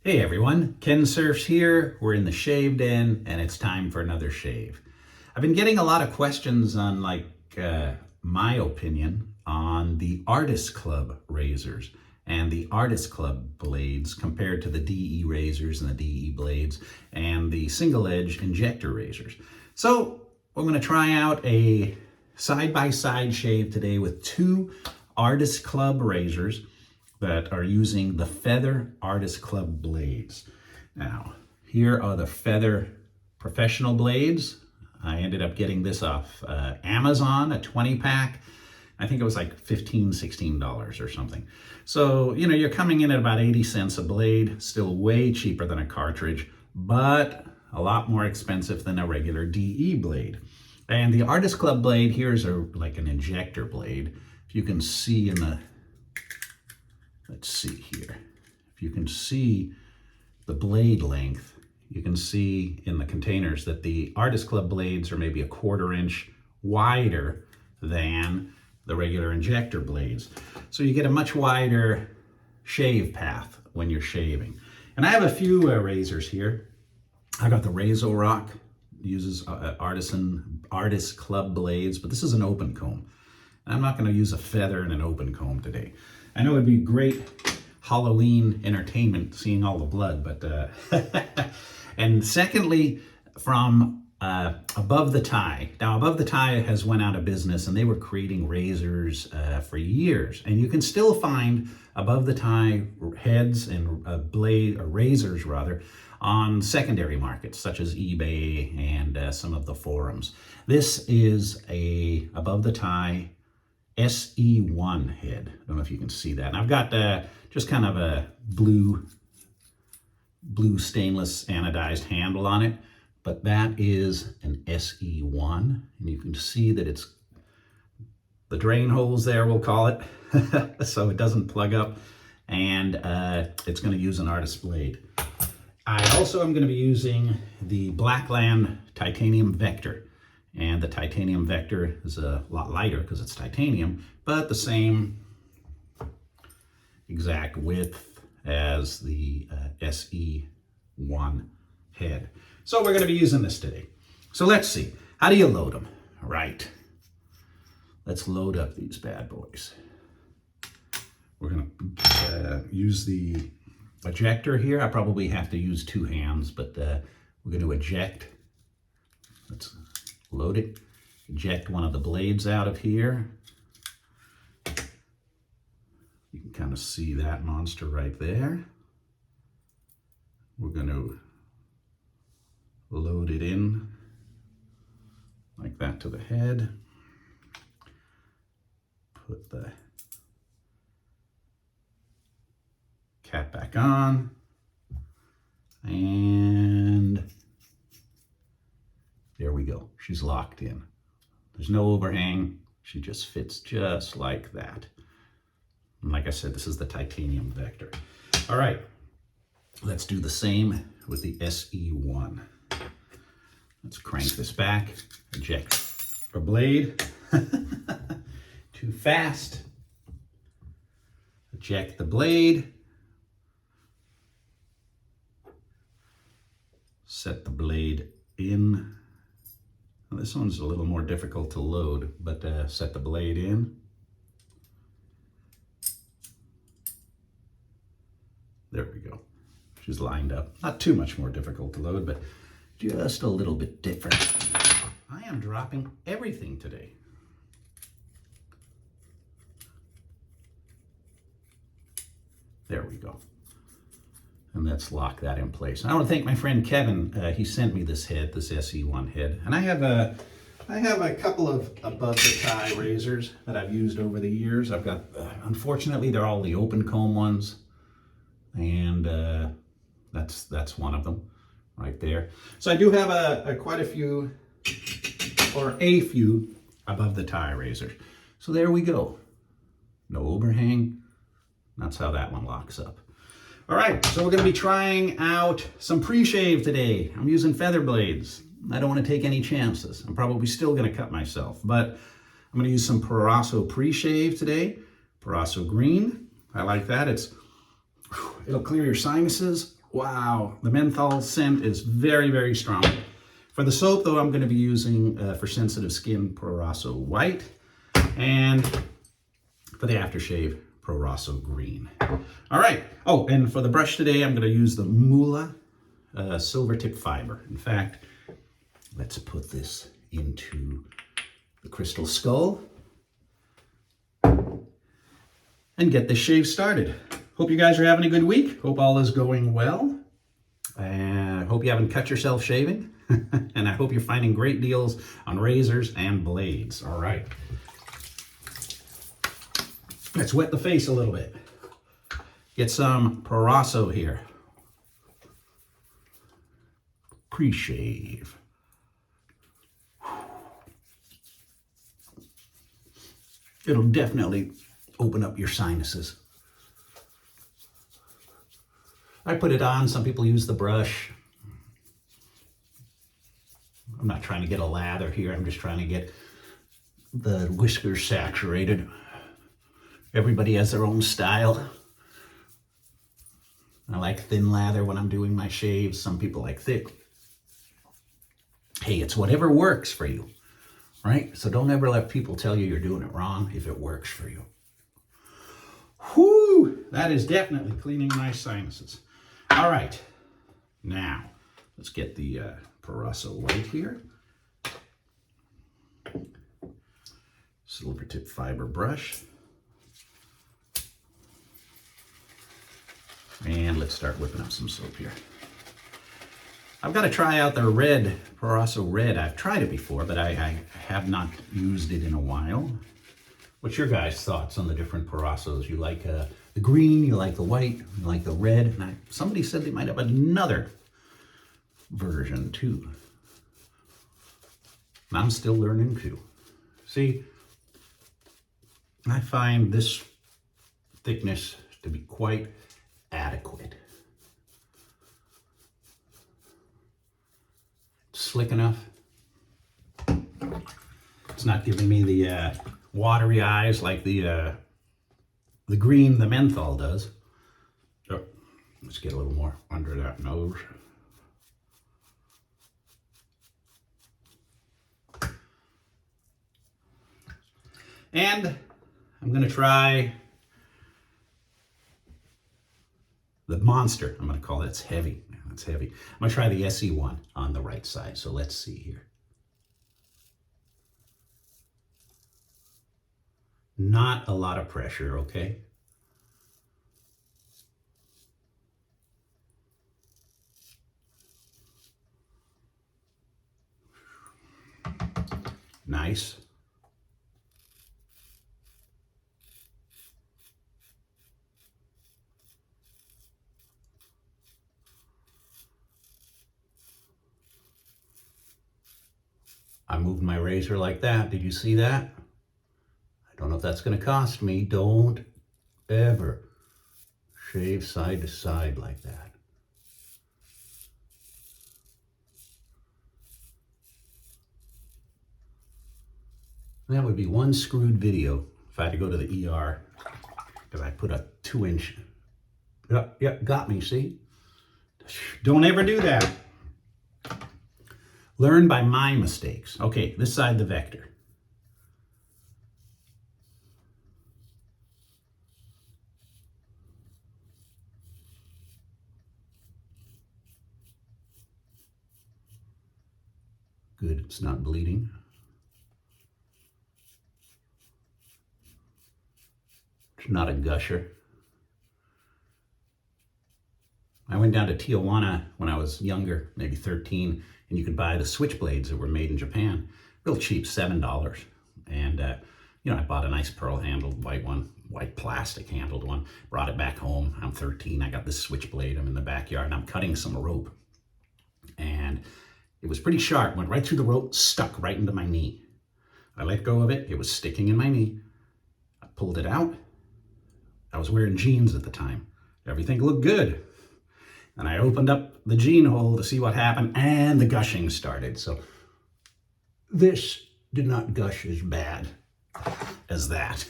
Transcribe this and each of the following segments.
Hey everyone, Kensurfs here. We're in the shave den and it's time for another shave. I've been getting a lot of questions on my opinion on the Artist Club razors and the Artist Club blades compared to the DE razors and the DE blades and the single edge injector razors. So we're going to try out a side-by-side shave today with two Artist Club razors that are using the Feather Artist Club blades. Now, here are the Feather professional blades. I ended up getting this off Amazon, a 20-pack. I think it was like $15, $16 or something. So, you know, you're coming in at about 80 cents a blade, still way cheaper than a cartridge, but a lot more expensive than a regular DE blade. And the Artist Club blade, here's like an injector blade. If you can see in the let's see here. If you can see the blade length, you can see in the containers that the Artist Club blades are maybe a 1/4 inch wider than the regular injector blades. So you get a much wider shave path when you're shaving. And I have a few razors here. I got the Razor Rock, uses Artist Club blades, but this is an open comb. I'm not going to use a feather and an open comb today. I know it'd be great Halloween entertainment seeing all the blood, but and secondly, from Above the Tie. Now, Above the Tie has went out of business, and they were creating razors for years, and you can still find Above the Tie heads and razors rather on secondary markets such as eBay and some of the forums. This is a Above the Tie SE1 head. I don't know if you can see that. And I've got just kind of a blue stainless anodized handle on it, but that is an SE1. And you can see that it's the drain holes there, we'll call it, so it doesn't plug up, and it's going to use an artist blade. I also am going to be using the Blackland Titanium Vector. And the Titanium Vector is a lot lighter because it's titanium, but the same exact width as the SE1 head. So we're going to be using this today. So let's see. How do you load them? Right. Let's load up these bad boys. We're going to use the ejector here. I probably have to use two hands, but we're going to eject. Let's load it, eject one of the blades out of here. You can kind of see that monster right there. We're going to load it in like that to the head. Put the cap back on, and there we go. She's locked in. There's no overhang. She just fits just like that. And like I said, this is the Titanium Vector. All right, let's do the same with the SE1. Let's crank this back, eject our blade. Too fast. Eject the blade. Set the blade in. This one's a little more difficult to load, but set the blade in. There we go. She's lined up. Not too much more difficult to load, but just a little bit different. I am dropping everything today. There we go. And let's lock that in place. I want to thank my friend Kevin. He sent me this head, this SE1 head. And I have a couple of Above the Tie razors that I've used over the years. I've got, unfortunately, they're all the open comb ones. And that's one of them right there. So I do have quite a few, or a few Above the Tie razors. So there we go. No overhang. That's how that one locks up. All right, so we're going to be trying out some pre-shave today. I'm using feather blades. I don't want to take any chances. I'm probably still going to cut myself, but I'm going to use some Proraso pre-shave today. Proraso green. I like that. It'll clear your sinuses Wow, the menthol scent is very, very strong. For the soap, though, I'm going to be using, for sensitive skin, Pro Rosso White. And for the aftershave, Pro Rosso Green. All right. Oh, and for the brush today, I'm going to use the Mula Silver Tip Fiber. In fact, let's put this into the crystal skull and get this shave started. Hope you guys are having a good week. Hope all is going well. And hope you haven't cut yourself shaving. And I hope you're finding great deals on razors and blades. All right. Let's wet the face a little bit. Get some Pro Rosso here. Pre-shave. It'll definitely open up your sinuses. I put it on. Some people use the brush. I'm not trying to get a lather here. I'm just trying to get the whiskers saturated. Everybody has their own style. I like thin lather when I'm doing my shaves. Some people like thick. Hey, it's whatever works for you, right? So don't ever let people tell you you're doing it wrong if it works for you. Whoo! That is definitely cleaning my sinuses. All right, now let's get the Pro Rosso White here. Silver tip fiber brush. And let's start whipping up some soap here. I've got to try out the red, Pro Rosso Red. I've tried it before, but I have not used it in a while. What's your guys' thoughts on the different Pro Rossos? You like the green, you like the white, you like the red. And somebody said they might have another version too. And I'm still learning too. See, I find this thickness to be quite adequate. Slick enough. It's not giving me the watery eyes like the green, the menthol does. So let's get a little more under that nose. And I'm going to try the monster. I'm going to call it. It's heavy. It's heavy. I'm going to try the SE1 on the right side. So let's see here. Not a lot of pressure, okay? Nice. I moved my razor like that. Did you see that? I don't know if that's going to cost me. Don't ever shave side to side like that. That would be one screwed video if I had to go to the ER because I put a 2-inch. Yep, got me, see? Don't ever do that. Learn by my mistakes. Okay, this side, the Vector. Good, it's not bleeding. It's not a gusher. I went down to Tijuana when I was younger, maybe 13, and you could buy the switchblades that were made in Japan. Real cheap, $7. And, I bought a nice pearl-handled white one, white plastic-handled one, brought it back home. I'm 13, I got this switchblade, I'm in the backyard, and I'm cutting some rope. And it was pretty sharp, went right through the rope, stuck right into my knee. I let go of it, it was sticking in my knee. I pulled it out. I was wearing jeans at the time. Everything looked good. And I opened up the jean hole to see what happened, and the gushing started. So this did not gush as bad as that.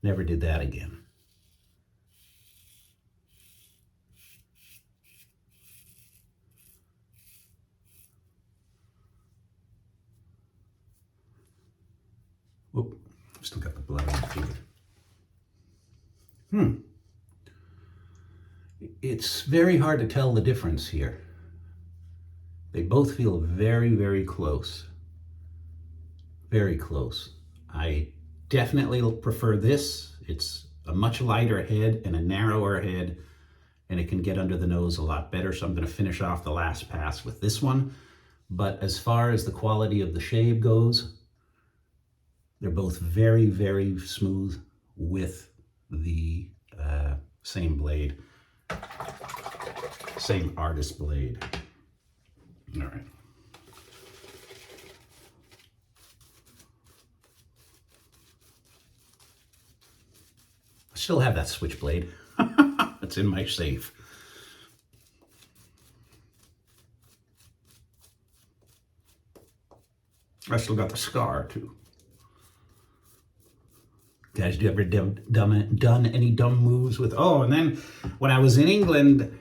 Never did that again. smooth. It's very hard to tell the difference here. They both feel very, very close. Very close. I definitely prefer this. It's a much lighter head and a narrower head, and it can get under the nose a lot better. So I'm going to finish off the last pass with this one. But as far as the quality of the shave goes, they're both very, very smooth with the same blade, same artist blade. All right. I still have that switchblade. It's in my safe. I still got the scar too. Guys, do you ever done any dumb moves with? Oh, and then when I was in England,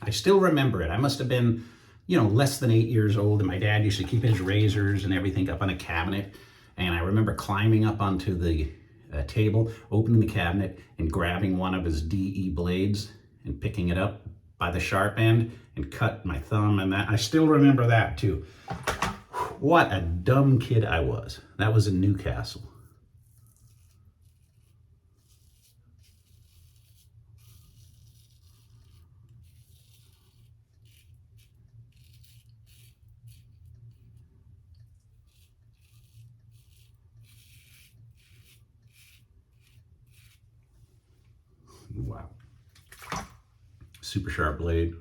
I still remember it. I must have been, less than 8 years old, and my dad used to keep his razors and everything up on a cabinet. And I remember climbing up onto the table, opening the cabinet, and grabbing one of his DE blades and picking it up by the sharp end and cut my thumb. And that I still remember that too. What a dumb kid I was. That was in Newcastle. Wow. Super sharp blade.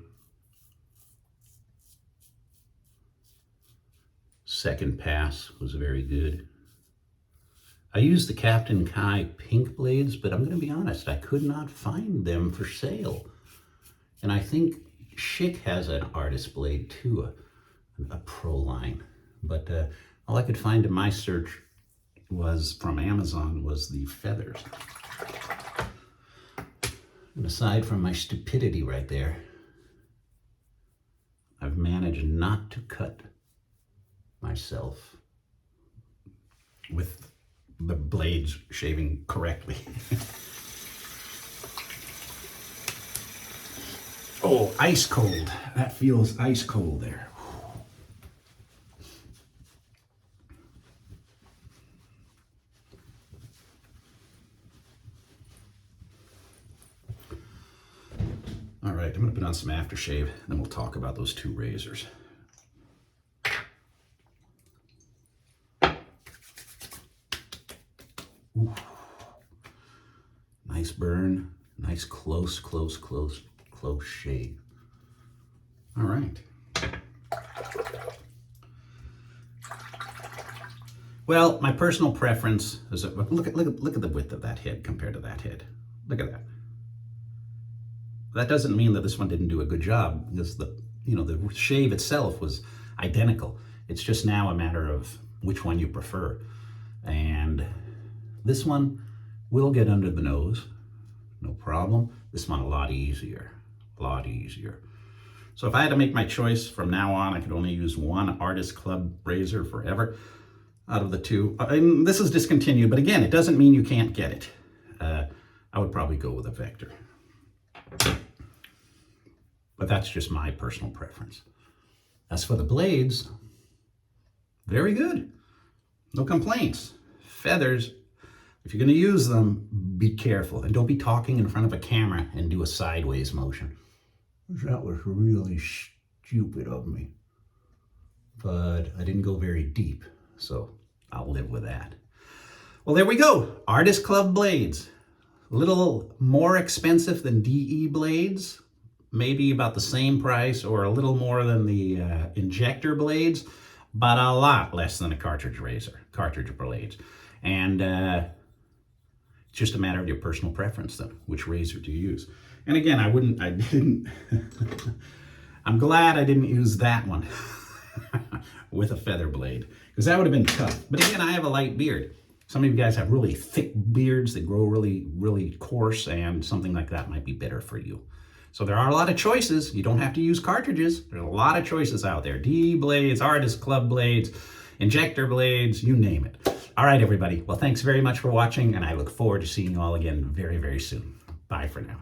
Second pass was very good. I used the Captain Kai pink blades, but I'm going to be honest, I could not find them for sale. And I think Schick has an artist blade too, a Proline. But all I could find in my search was from Amazon was the feathers. And aside from my stupidity right there, I've managed not to cut myself with the blades shaving correctly. Oh, ice cold. That feels ice cold there. All right, I'm gonna put on some aftershave, then we'll talk about those two razors. Ooh. Nice burn, nice close shave. All right. Well, my personal preference is look at the width of that head compared to that head. Look at that. That doesn't mean that this one didn't do a good job, because the shave itself was identical. It's just now a matter of which one you prefer. And this one will get under the nose, no problem. This one a lot easier. So if I had to make my choice from now on, I could only use one Artist Club razor forever out of the two. And this is discontinued, but again, it doesn't mean you can't get it. I would probably go with a Vector. But that's just my personal preference. As for the blades, very good. No complaints. Feathers, if you're going to use them, be careful. And don't be talking in front of a camera and do a sideways motion. That was really stupid of me. But I didn't go very deep, so I'll live with that. Well, there we go. Artist Club blades. A little more expensive than DE blades. Maybe about the same price or a little more than the injector blades, but a lot less than a cartridge blades. And it's just a matter of your personal preference then. Which razor do you use? And again, I'm glad I didn't use that one with a feather blade, because that would have been tough. But again, I have a light beard. Some of you guys have really thick beards that grow really, really coarse, and something like that might be better for you. So there are a lot of choices. You don't have to use cartridges. There's a lot of choices out there. DE blades, Artist Club blades, injector blades, you name it. All right, everybody. Well, thanks very much for watching, and I look forward to seeing you all again very, very soon. Bye for now.